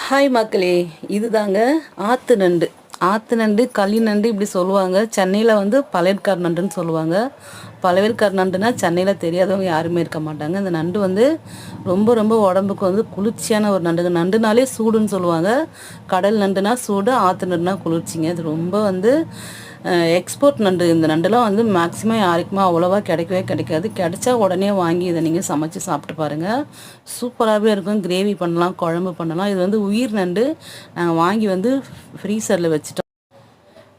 Hi மக்களே, இதுதாங்க ஆற்று நண்டு. ஆற்று நண்டு, களி நண்டு இப்படி சொல்லுவாங்க. சென்னையில் வந்து பழையற்கார் நண்டுன்னு சொல்லுவாங்க. பழையற்கார் நண்டுனா சென்னையில் தெரியாதவங்க யாருமே இருக்க மாட்டாங்க. இந்த நண்டு வந்து ரொம்ப ரொம்ப உடம்புக்கு வந்து குளிர்ச்சியான ஒரு நண்டுங்க. நண்டுனாலே சூடுன்னு சொல்லுவாங்க. கடல் நண்டுனா சூடு, ஆற்று நண்டுனா குளிர்ச்சிங்க. இது ரொம்ப வந்து எக்ஸ்போர்ட் நண்டு. இந்த நண்டுலாம் வந்து மேக்ஸிமம் யாருக்குமே அவ்வளோவா கிடைக்கவே கிடைக்காது. கிடைச்சா உடனே வாங்கி இதை நீங்கள் சமைச்சு சாப்பிட்டு பாருங்கள். சூப்பராகவே இருக்கும். கிரேவி பண்ணலாம், குழம்பு பண்ணலாம். இது வந்து உயிர் நண்டு. நாங்கள் வாங்கி வந்து ஃப்ரீசரில் வச்சுட்டோம்.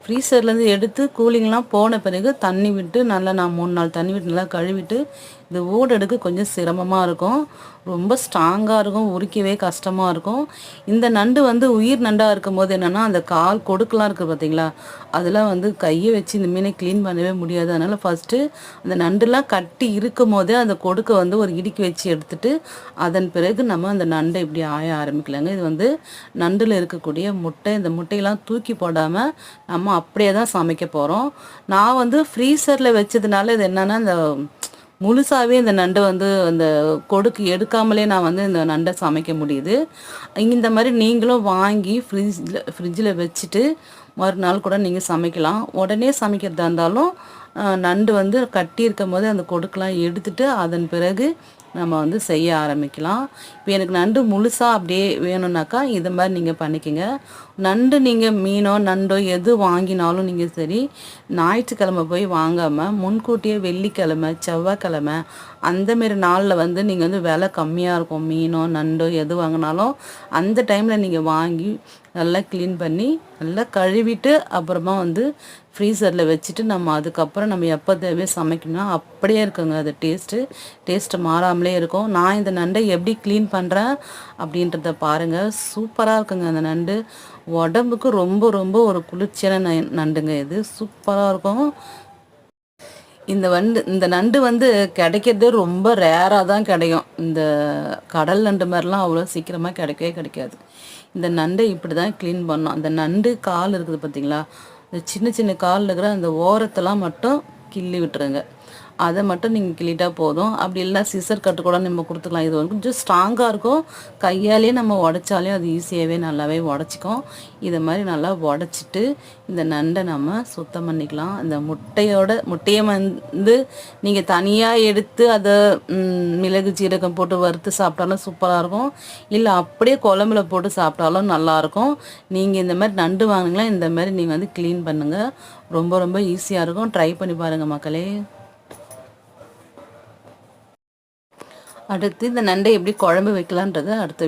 ஃப்ரீசர்லேருந்து எடுத்து கூலிங்லாம் போன பிறகு தண்ணி விட்டு நல்லா நான் 3 நாள் தண்ணி விட்டு நல்லா கழுவிட்டு இந்த ஓடு எடுக்க கொஞ்சம் சிரமமாக இருக்கும். ரொம்ப ஸ்ட்ராங்காக இருக்கும். உரிக்கவே கஷ்டமாக இருக்கும். இந்த நண்டு வந்து உயிர் நண்டாக இருக்கும் போது என்னென்னா அந்த கால் கொடுக்கலாம் இருக்குது பார்த்தீங்களா, அதெல்லாம் வந்து கையை வச்சு இந்த மீனை க்ளீன் பண்ணவே முடியாது. அதனால் ஃபஸ்ட்டு அந்த நண்டுலாம் கட்டி இருக்கும் போதே அந்த கொடுக்க வந்து ஒரு இடுக்கி வச்சு எடுத்துட்டு அதன் பிறகு நம்ம அந்த நண்டை இப்படி ஆய ஆரம்பிக்கலாங்க. இது வந்து நண்டில் இருக்கக்கூடிய முட்டை. இந்த முட்டையெல்லாம் தூக்கி போடாமல் நம்ம அப்படியே தான் சமைக்க போகிறோம். நான் வந்து ஃப்ரீசரில் வச்சதுனால இது என்னென்னா இந்த முழுசாகவே இந்த நண்டை வந்து அந்த கொடுக்கு எடுக்காமலே நான் வந்து இந்த நண்டை சமைக்க முடியுது. இந்த மாதிரி நீங்களும் வாங்கி ஃப்ரிட்ஜில் வச்சுட்டு மறுநாள் கூட நீங்கள் சமைக்கலாம். உடனே சமைக்கிறதா இருந்தாலும் நண்டு வந்து கட்டி இருக்கும் போது அந்த கொடுக்கெலாம் எடுத்துட்டு அதன் பிறகு நம்ம வந்து செய்ய ஆரம்பிக்கலாம். இப்போ எனக்கு நண்டு முழுசாக அப்படியே வேணும்னாக்கா இது மாதிரி நீங்கள் பண்ணிக்கோங்க. நண்டு நீங்கள் மீனோ நண்டோ எது வாங்கினாலும் நீங்கள் சரி, ஞாயிற்றுக்கிழமை போய் வாங்காமல் முன்கூட்டியே வெள்ளிக்கிழமை, செவ்வாய்க்கிழமை அந்தமாரி நாளில் வந்து நீங்கள் வந்து விலை கம்மியாக இருக்கும். மீனோ நண்டோ எது வாங்கினாலும் அந்த டைமில் நீங்கள் வாங்கி நல்லா க்ளீன் பண்ணி நல்லா கழுவிட்டு அப்புறமா வந்து ஃப்ரீசரில் வச்சுட்டு நம்ம அதுக்கப்புறம் நம்ம எப்போ தேவையோ சமைக்கணும்னா அப்படியே இருக்குங்க. அது டேஸ்ட்டு மாறாமலே இருக்கும். நான் இந்த நண்டை எப்படி க்ளீன் பண்ணுறேன் அப்படின்றத பாருங்கள். சூப்பராக இருக்குங்க. அந்த நண்டு உடம்புக்கு ரொம்ப ரொம்ப ஒரு குளிர்ச்சியான நண்டுங்க. இது சூப்பராக இருக்கும். இந்த நண்டு வந்து கிடைக்கிறது ரொம்ப ரேராக தான் கிடைக்கும். இந்த கடல் நண்டு மாதிரிலாம் அவ்வளோ சீக்கிரமாக கிடைக்கவே கிடைக்காது. இந்த நண்டை இப்படி தான் க்ளீன் பண்ணோம். அந்த நண்டு கால் இருக்குது பார்த்தீங்களா, இந்த சின்ன சின்ன காலில் இருக்கிற அந்த ஓரத்தெல்லாம் மட்டும் கிள்ளி விட்டுருங்க. அதை மட்டும் நீங்கள் கிள்ளிட்டா போதும். அப்படி இல்லைனா சிசர் கட்டு கூட நம்ம கொடுத்துக்கலாம். இது வந்து கொஞ்சம் ஸ்ட்ராங்காக இருக்கும். கையாலே நம்ம உடைச்சாலே அது ஈஸியாகவே நல்லாவே உடச்சிக்கும். இதை மாதிரி நல்லா உடச்சிட்டு இந்த நண்டை நம்ம சுத்தம் பண்ணிக்கலாம். இந்த முட்டையை வந்து நீங்கள் தனியாக எடுத்து அதை மிளகு சீரகம் போட்டு வறுத்து சாப்பிட்டாலும் சூப்பராக இருக்கும். இல்லை அப்படியே குழம்புல போட்டு சாப்பிட்டாலும் நல்லாயிருக்கும். நீங்கள் இந்த மாதிரி நண்டு வாங்கினீங்களா இந்த மாதிரி நீங்கள் வந்து க்ளீன் பண்ணுங்கள். ரொம்ப ரொம்ப ஈஸியாக இருக்கும். ட்ரை பண்ணி பாருங்கள் மக்களே. அடுத்து இந்த நண்டை எப்படி குழம்பு வைக்கலான்றதை அடுத்த